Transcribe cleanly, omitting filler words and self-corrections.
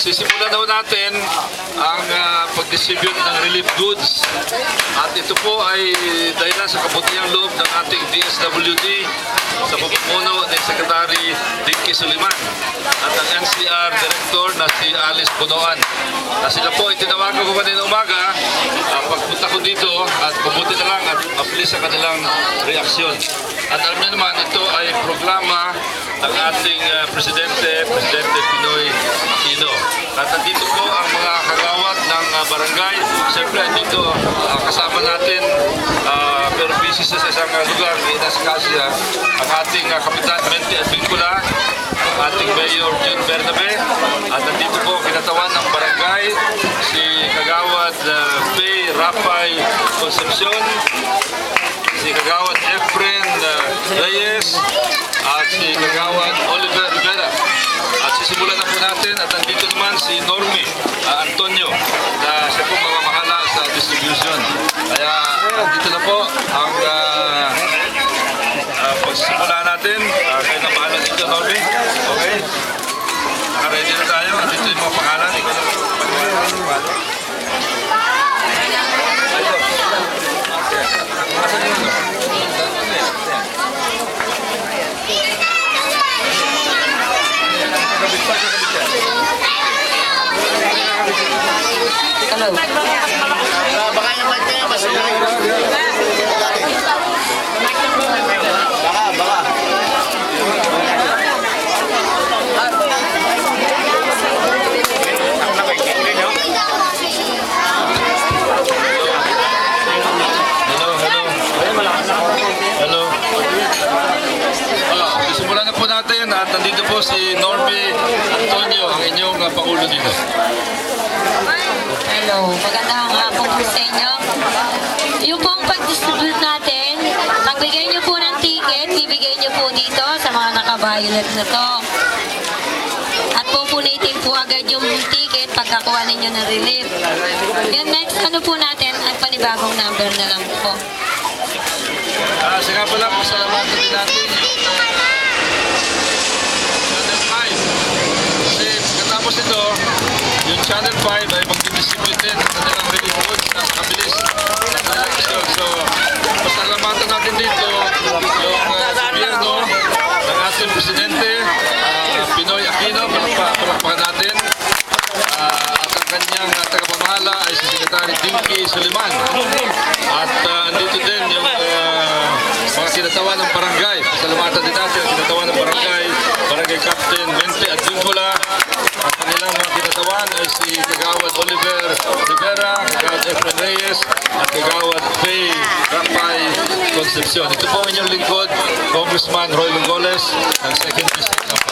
Sisimulan daw natin ang pag-distribute ng relief goods. At ito po ay dahilan sa kabutihang loob ng ating DSWD sa pamumuno ni Secretary Dinky Soliman at ang NCR Director na si Alice Bunoan. Sila po ay tinawagan ko kanina umaga pagpunta ko dito at mabuti na lang at mabilis ang kanilang reaksyon. At alam niyo naman, ito ay programa ng ating Presidente Pinoy Aquino. At nandito po ang mga kagawad ng barangay. Siyempre, dito kasama natin, pero busy sa isang lugar, nasa Kasia, ang ating Kapitan Menti Advincula, ang ating Mayor June Bernabe, at nandito po kinatawan ng barangay, si Kagawad Faye Rapay Concepcion, si Kagawad Efren Reyes, at si Kagawad Oliver Rivera. At sisimulan na po natin at nandito naman si Normie Antonio na siya po mamamahala sa distribution. Kaya dito na po ang pagsisimula natin. Kayo na bahala dito, Normie. Okay? Naka-ready na tayo. Dito yung mga pangalan. Ikaw na pangalan. Hello. Baka yung mic niya mas baka. Hello. Simulan na po natin at nandito po si Normie Antonio, ang inyong Pangulo dito. Hello, magandang hapon po sa inyo. Yung pong pag-distribute natin, magbigay nyo po ng ticket, bibigay nyo po dito sa mga naka-violet na to. At pupunitin po agad yung ticket pagkakuha ninyo ng relief. Yung next, ano po natin, ang panibagong number na lang po. Sige pala, pasalamatan din natin yung Channel 5. Kasi pagkatapos ito, yung Channel 5 ay mag-distribute din ng kanilang relief goods na makabilis ng election. So, pasalamatan natin dito yung gobyerno ng ating Presidente Pinoy Aquino. Palakpakan natin. At ang kanyang tagapamahala ay si Secretary Dinky Soliman. At andito din yung mga kinatawan ng barangay. Pasalamatan din natin ang kinatawan ng barangay, Barangay Captain Menti Advincula. At kanilang mga kinatawan ay si Kagawad Oliver Rivera, Kagawad Efren Reyes, at Kagawad Faye Rapay Concepcion. Ito po ang inyong lingkod, Congressman Roy Lugoles ng 2nd District.